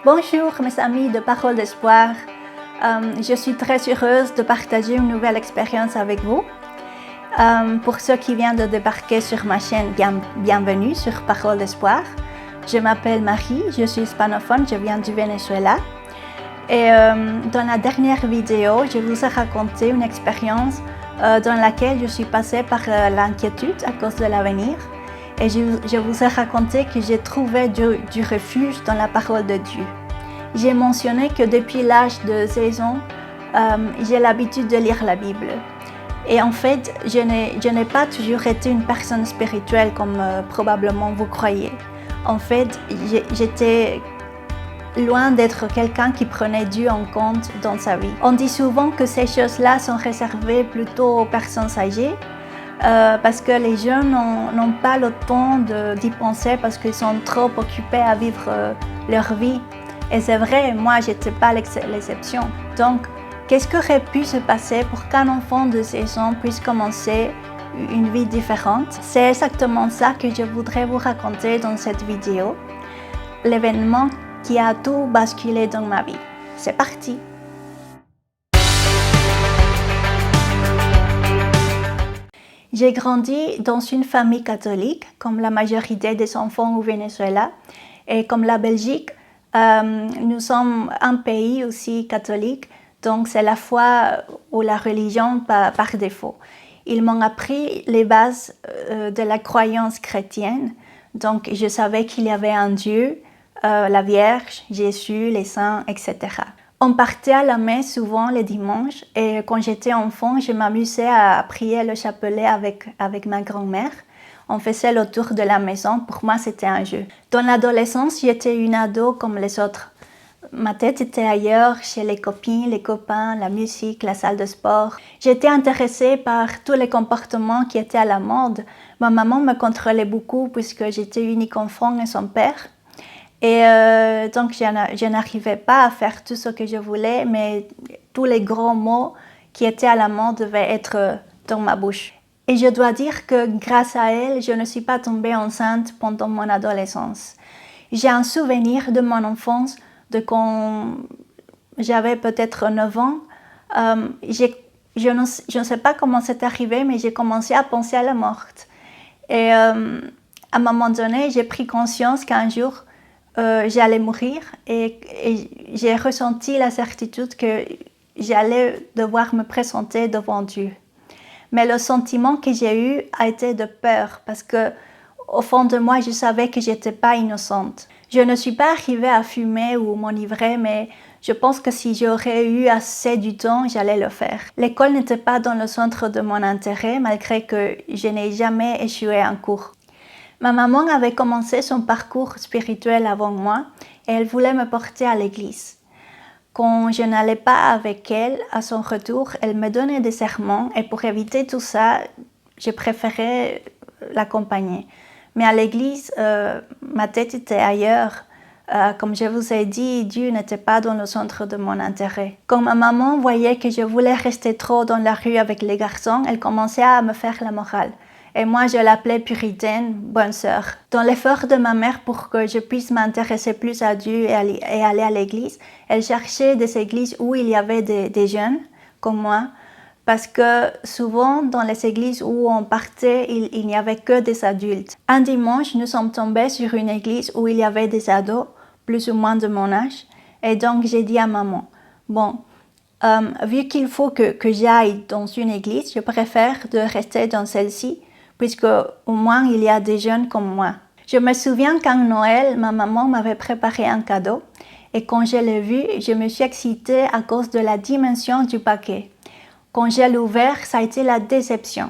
Bonjour mes amis de Parole d'Espoir. Je suis très heureuse de partager une nouvelle expérience avec vous. Pour ceux qui viennent de débarquer sur ma chaîne, bienvenue sur Parole d'Espoir. Je m'appelle Marie, je suis hispanophone, je viens du Venezuela. Et dans la dernière vidéo, je vous ai raconté une expérience dans laquelle je suis passée par l'inquiétude à cause de l'avenir. Et je vous ai raconté que j'ai trouvé du refuge dans la parole de Dieu. J'ai mentionné que depuis l'âge de 16 ans, j'ai l'habitude de lire la Bible. Et en fait, je n'ai pas toujours été une personne spirituelle comme probablement vous croyez. En fait, j'étais loin d'être quelqu'un qui prenait Dieu en compte dans sa vie. On dit souvent que ces choses-là sont réservées plutôt aux personnes âgées, parce que les jeunes n'ont pas le temps d'y penser parce qu'ils sont trop occupés à vivre leur vie. Et c'est vrai, moi, je n'étais pas l'exception. Donc, qu'est-ce qui aurait pu se passer pour qu'un enfant de 16 ans puisse commencer une vie différente? C'est exactement ça que je voudrais vous raconter dans cette vidéo. L'événement qui a tout basculé dans ma vie. C'est parti! J'ai grandi dans une famille catholique, comme la majorité des enfants au Venezuela. Et comme la Belgique, nous sommes un pays aussi catholique, donc c'est la foi ou la religion par défaut. Ils m'ont appris les bases de la croyance chrétienne, donc je savais qu'il y avait un Dieu, la Vierge, Jésus, les saints, etc. On partait à la messe souvent les dimanches et quand j'étais enfant, je m'amusais à prier le chapelet avec ma grand-mère. On faisait le tour de la maison, pour moi c'était un jeu. Dans l'adolescence, j'étais une ado comme les autres. Ma tête était ailleurs, chez les copines, les copains, la musique, la salle de sport. J'étais intéressée par tous les comportements qui étaient à la mode. Ma maman me contrôlait beaucoup puisque j'étais unique enfant et son père. Et donc, je n'arrivais pas à faire tout ce que je voulais, mais tous les gros mots qui étaient à la mode devaient être dans ma bouche. Et je dois dire que grâce à elle, je ne suis pas tombée enceinte pendant mon adolescence. J'ai un souvenir de mon enfance, de quand j'avais peut-être 9 ans. Je ne sais pas comment c'est arrivé, mais j'ai commencé à penser à la mort. Et à un moment donné, j'ai pris conscience qu'un jour, j'allais mourir et j'ai ressenti la certitude que j'allais devoir me présenter devant Dieu. Mais le sentiment que j'ai eu a été de peur parce que au fond de moi, je savais que j'étais pas innocente. Je ne suis pas arrivée à fumer ou m'enivrer, mais je pense que si j'aurais eu assez du temps, j'allais le faire. L'école n'était pas dans le centre de mon intérêt, malgré que je n'ai jamais échoué en cours. Ma maman avait commencé son parcours spirituel avant moi et elle voulait me porter à l'église. Quand je n'allais pas avec elle, à son retour, elle me donnait des sermons et pour éviter tout ça, je préférais l'accompagner. Mais à l'église, ma tête était ailleurs. Comme je vous ai dit, Dieu n'était pas dans le centre de mon intérêt. Quand ma maman voyait que je voulais rester trop dans la rue avec les garçons, elle commençait à me faire la morale. Et moi, je l'appelais puritaine, bonne sœur. Dans l'effort de ma mère pour que je puisse m'intéresser plus à Dieu et aller à l'église, elle cherchait des églises où il y avait des jeunes comme moi, parce que souvent, dans les églises où on partait, il n'y avait que des adultes. Un dimanche, nous sommes tombés sur une église où il y avait des ados, plus ou moins de mon âge, et donc j'ai dit à maman, bon, vu qu'il faut que j'aille dans une église, je préfère de rester dans celle-ci, puisque au moins il y a des jeunes comme moi. Je me souviens qu'en Noël, ma maman m'avait préparé un cadeau et quand je l'ai vu, je me suis excitée à cause de la dimension du paquet. Quand je l'ai ouvert, ça a été la déception.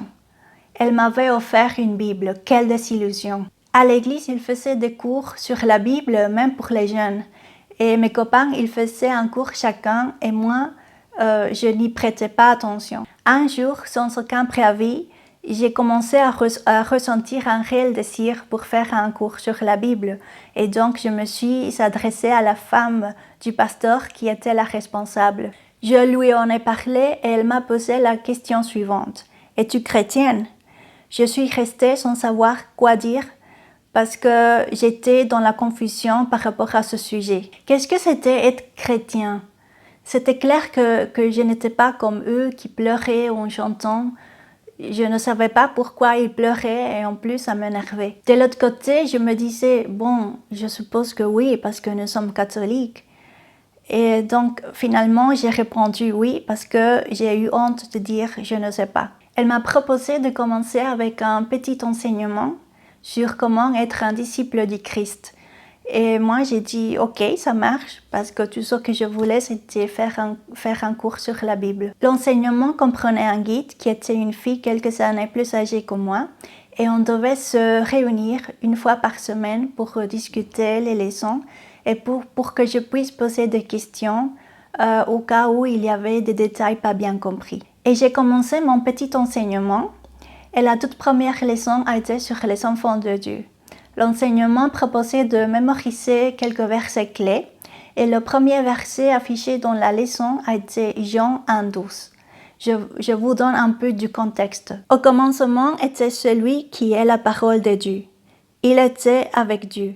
Elle m'avait offert une Bible, quelle désillusion. À l'église, ils faisaient des cours sur la Bible, même pour les jeunes. Et mes copains, ils faisaient un cours chacun et moi, je n'y prêtais pas attention. Un jour, sans aucun préavis, j'ai commencé à ressentir un réel désir pour faire un cours sur la Bible. Et donc, je me suis adressée à la femme du pasteur qui était la responsable. Je lui en ai parlé et elle m'a posé la question suivante. « Es-tu chrétienne ?» Je suis restée sans savoir quoi dire. parce que j'étais dans la confusion par rapport à ce sujet. Qu'est-ce que c'était être chrétien? C'était clair que je n'étais pas comme eux qui pleuraient en chantant. Je ne savais pas pourquoi ils pleuraient et en plus ça m'énervait. De l'autre côté, je me disais, bon, je suppose que oui, parce que nous sommes catholiques. Et donc finalement, j'ai répondu oui parce que j'ai eu honte de dire je ne sais pas. Elle m'a proposé de commencer avec un petit enseignement sur comment être un disciple du Christ. Et moi, j'ai dit, ok, ça marche, parce que tout ce que je voulais, c'était faire un cours sur la Bible. L'enseignement comprenait un guide qui était une fille quelques années plus âgée que moi, et on devait se réunir une fois par semaine pour discuter les leçons et pour que je puisse poser des questions au cas où il y avait des détails pas bien compris. Et j'ai commencé mon petit enseignement, et la toute première leçon a été sur les enfants de Dieu. L'enseignement proposait de mémoriser quelques versets clés et le premier verset affiché dans la leçon a été Jean 1,12. Je vous donne un peu du contexte. Au commencement était celui qui est la parole de Dieu. Il était avec Dieu.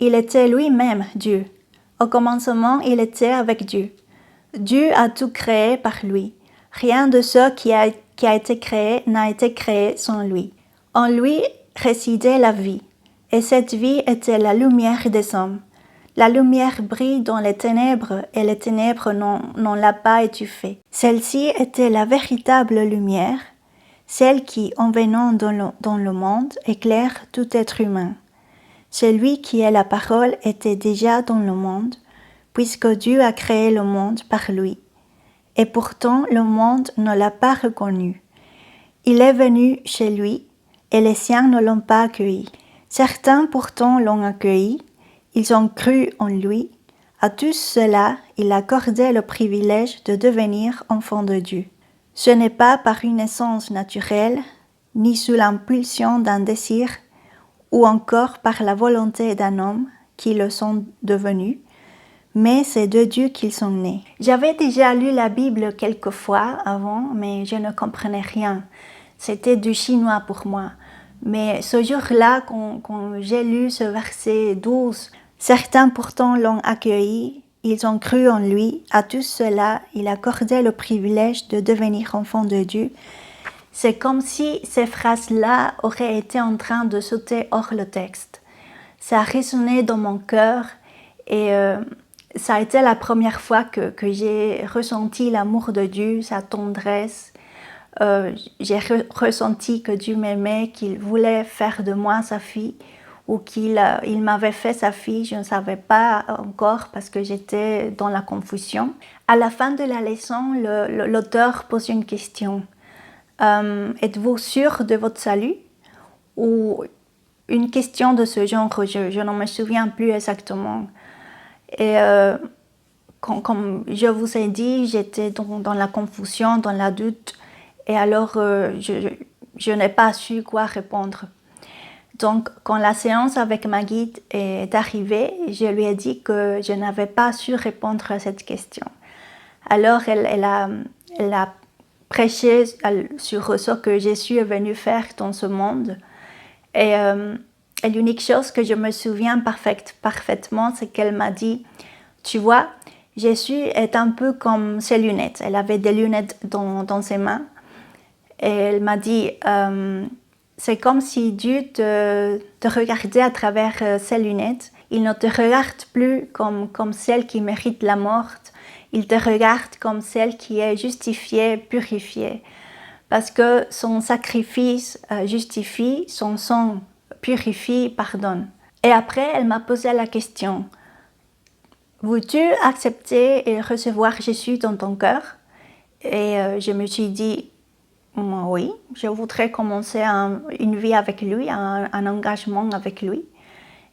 Il était lui-même Dieu. Au commencement, il était avec Dieu. Dieu a tout créé par lui. Rien de ce qui a été créé n'a été créé sans lui. En lui résidait la vie. Et cette vie était la lumière des hommes. La lumière brille dans les ténèbres et les ténèbres n'ont l'a pas étouffée. Celle-ci était la véritable lumière, celle qui, en venant dans le monde, éclaire tout être humain. Celui qui est la parole était déjà dans le monde, puisque Dieu a créé le monde par lui. Et pourtant, le monde ne l'a pas reconnu. Il est venu chez lui, et les siens ne l'ont pas accueilli. Certains pourtant l'ont accueilli, ils ont cru en lui. À tous ceux-là, il accordait le privilège de devenir enfants de Dieu. Ce n'est pas par une naissance naturelle, ni sous l'impulsion d'un désir, ou encore par la volonté d'un homme qu'ils le sont devenus, mais c'est de Dieu qu'ils sont nés. J'avais déjà lu la Bible quelques fois avant, mais je ne comprenais rien. C'était du chinois pour moi. Mais ce jour-là, quand j'ai lu ce verset 12, certains pourtant l'ont accueilli, ils ont cru en lui, à tous ceux-là, il accordait le privilège de devenir enfants de Dieu. C'est comme si ces phrases-là auraient été en train de sauter hors le texte. Ça a résonné dans mon cœur et ça a été la première fois que j'ai ressenti l'amour de Dieu, sa tendresse. J'ai ressenti que Dieu m'aimait, qu'il voulait faire de moi sa fille ou qu'il m'avait fait sa fille. Je ne savais pas encore parce que j'étais dans la confusion. À la fin de la leçon, l'auteur pose une question. Êtes-vous sûr de votre salut? Ou une question de ce genre, je ne me souviens plus exactement. Et comme je vous ai dit, j'étais dans la confusion, dans la doute. Et alors, je n'ai pas su quoi répondre. Donc, quand la séance avec ma guide est arrivée, je lui ai dit que je n'avais pas su répondre à cette question. Alors, elle a prêché sur ce que Jésus est venu faire dans ce monde. Et l'unique chose que je me souviens parfaitement, c'est qu'elle m'a dit, tu vois, Jésus est un peu comme ses lunettes. Elle avait des lunettes dans ses mains. Et elle m'a dit, c'est comme si Dieu te regardait à travers ses lunettes. Il ne te regarde plus comme celle qui mérite la mort. Il te regarde comme celle qui est justifiée, purifiée. Parce que son sacrifice justifie, son sang purifie, pardonne. Et après, elle m'a posé la question, veux-tu accepter et recevoir Jésus dans ton cœur? Et je me suis dit, oui, je voudrais commencer une vie avec lui, un engagement avec lui.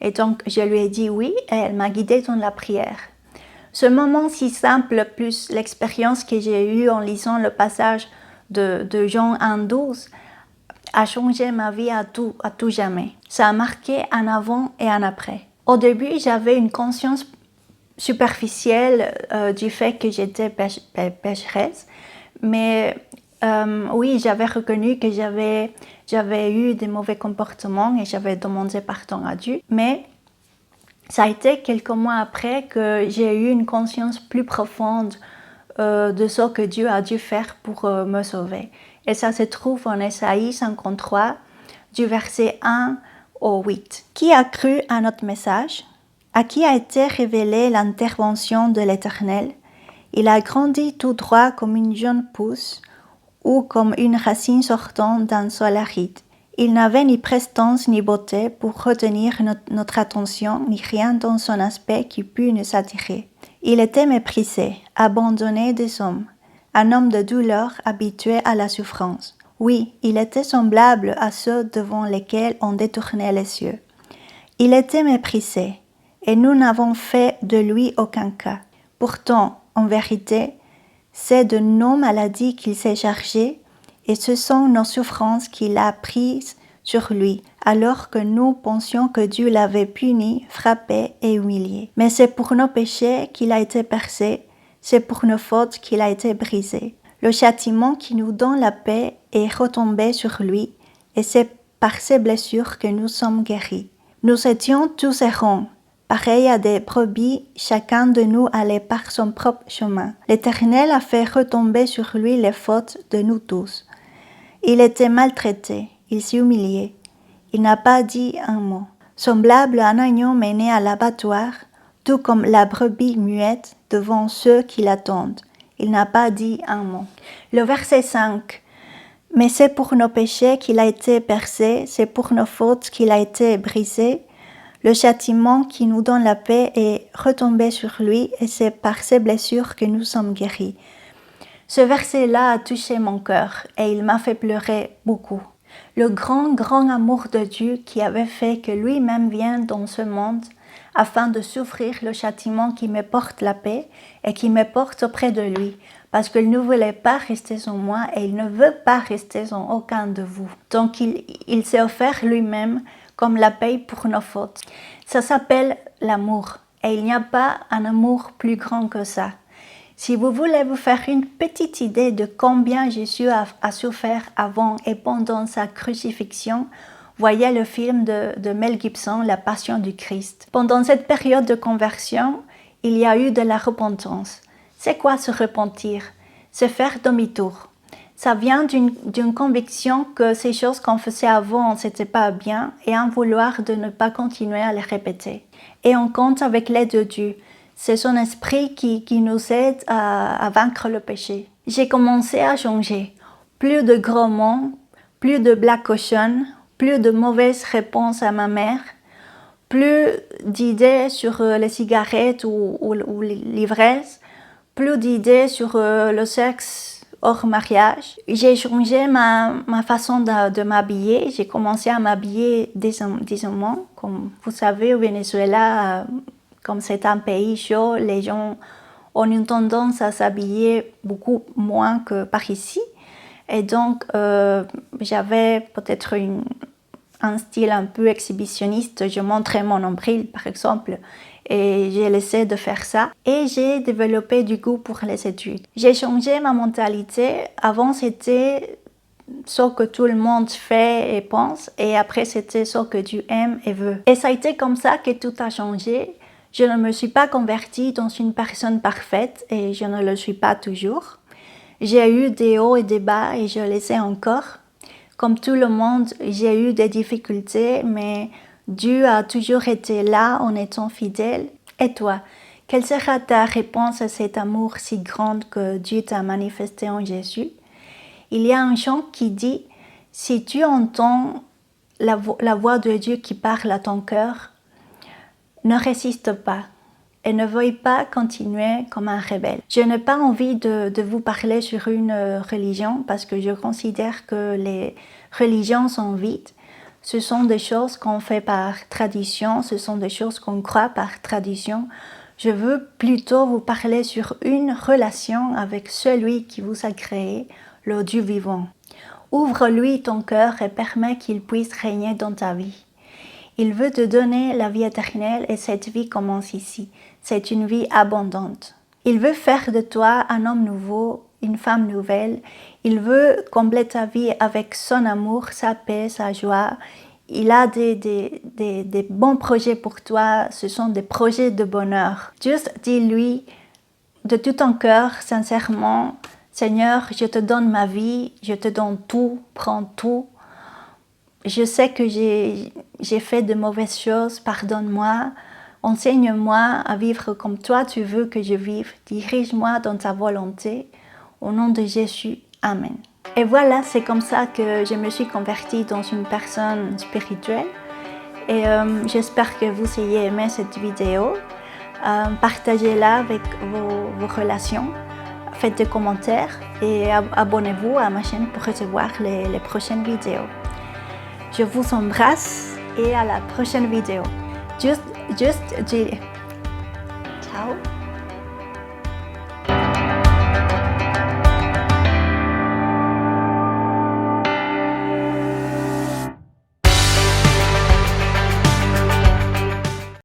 Et donc, je lui ai dit oui et elle m'a guidée dans la prière. Ce moment si simple, plus l'expérience que j'ai eue en lisant le passage de Jean 1,12, a changé ma vie à tout jamais. Ça a marqué un avant et un après. Au début, j'avais une conscience superficielle du fait que j'étais pécheresse, mais Oui, j'avais reconnu que j'avais eu des mauvais comportements et j'avais demandé pardon à Dieu. Mais ça a été quelques mois après que j'ai eu une conscience plus profonde de ce que Dieu a dû faire pour me sauver. Et ça se trouve en Ésaïe 53, du verset 1 au 8. Qui a cru à notre message? À qui a été révélée l'intervention de l'Éternel? Il a grandi tout droit comme une jeune pousse ou comme une racine sortant d'un sol aride. Il n'avait ni prestance ni beauté pour retenir notre attention, ni rien dans son aspect qui pût nous attirer. Il était méprisé, abandonné des hommes, un homme de douleur habitué à la souffrance. Oui, il était semblable à ceux devant lesquels on détournait les yeux. Il était méprisé, et nous n'avons fait de lui aucun cas. Pourtant, en vérité, c'est de nos maladies qu'il s'est chargé, et ce sont nos souffrances qu'il a prises sur lui, alors que nous pensions que Dieu l'avait puni, frappé et humilié. Mais c'est pour nos péchés qu'il a été percé, c'est pour nos fautes qu'il a été brisé. Le châtiment qui nous donne la paix est retombé sur lui, et c'est par ses blessures que nous sommes guéris. Nous étions tous errants, pareils à des brebis, chacun de nous allait par son propre chemin. L'Éternel a fait retomber sur lui les fautes de nous tous. Il était maltraité, il s'est humilié. Il n'a pas dit un mot. Semblable à un agneau mené à l'abattoir, tout comme la brebis muette devant ceux qui l'attendent. Il n'a pas dit un mot. Le verset 5. Mais c'est pour nos péchés qu'il a été percé, c'est pour nos fautes qu'il a été brisé. Le châtiment qui nous donne la paix est retombé sur lui et c'est par ses blessures que nous sommes guéris. Ce verset-là a touché mon cœur et il m'a fait pleurer beaucoup. Le grand amour de Dieu qui avait fait que lui-même vienne dans ce monde afin de souffrir le châtiment qui me porte la paix et qui me porte auprès de lui, parce qu'il ne voulait pas rester en moi et il ne veut pas rester en aucun de vous. Donc il s'est offert lui-même comme la paix pour nos fautes. Ça s'appelle l'amour et il n'y a pas un amour plus grand que ça. Si vous voulez vous faire une petite idée de combien Jésus a souffert avant et pendant sa crucifixion, voyez le film de Mel Gibson, La Passion du Christ. Pendant cette période de conversion, il y a eu de la repentance. C'est quoi se repentir? Se faire demi-tour. Ça vient d'une conviction que ces choses qu'on faisait avant, c'était pas bien, et un vouloir de ne pas continuer à les répéter. Et on compte avec l'aide de Dieu. C'est son esprit qui nous aide à vaincre le péché. J'ai commencé à changer. Plus de gros mots, plus de black caution, plus de mauvaises réponses à ma mère, plus d'idées sur les cigarettes ou l'ivresse, plus d'idées sur le sexe hors mariage. J'ai changé ma façon de m'habiller. J'ai commencé à m'habiller décemment. Comme vous savez, au Venezuela, comme c'est un pays chaud, les gens ont une tendance à s'habiller beaucoup moins que par ici. Et donc, j'avais peut-être un style un peu exhibitionniste. Je montrais mon nombril, par exemple, et j'ai laissé de faire ça. Et j'ai développé du goût pour les études. J'ai changé ma mentalité. Avant, c'était ce que tout le monde fait et pense, et après, c'était ce que Dieu aime et veut. Et ça a été comme ça que tout a changé. Je ne me suis pas convertie dans une personne parfaite et je ne le suis pas toujours. J'ai eu des hauts et des bas et je les ai encore. Comme tout le monde, j'ai eu des difficultés, mais Dieu a toujours été là en étant fidèle. Et toi, quelle sera ta réponse à cet amour si grand que Dieu t'a manifesté en Jésus? Il y a un chant qui dit « Si tu entends la voix de Dieu qui parle à ton cœur, ne résiste pas et ne veuille pas continuer comme un rebelle. » Je n'ai pas envie de vous parler sur une religion parce que je considère que les religions sont vides. Ce sont des choses qu'on fait par tradition, ce sont des choses qu'on croit par tradition. Je veux plutôt vous parler sur une relation avec celui qui vous a créé, le Dieu vivant. Ouvre-lui ton cœur et permets qu'il puisse régner dans ta vie. Il veut te donner la vie éternelle et cette vie commence ici. C'est une vie abondante. Il veut faire de toi un homme nouveau, une femme nouvelle. Il veut combler ta vie avec son amour, sa paix, sa joie. Il a des bons projets pour toi. Ce sont des projets de bonheur. Juste dis-lui de tout ton cœur, sincèrement, Seigneur, je te donne ma vie, je te donne tout, prends tout. Je sais que j'ai fait de mauvaises choses, pardonne-moi. Enseigne-moi à vivre comme toi tu veux que je vive. Dirige-moi dans ta volonté. Au nom de Jésus, Amen. Et voilà, c'est comme ça que je me suis convertie dans une personne spirituelle. Et j'espère que vous ayez aimé cette vidéo. Partagez-la avec vos relations. Faites des commentaires et abonnez-vous à ma chaîne pour recevoir les prochaines vidéos. Je vous embrasse et à la prochaine vidéo. Just dis ciao.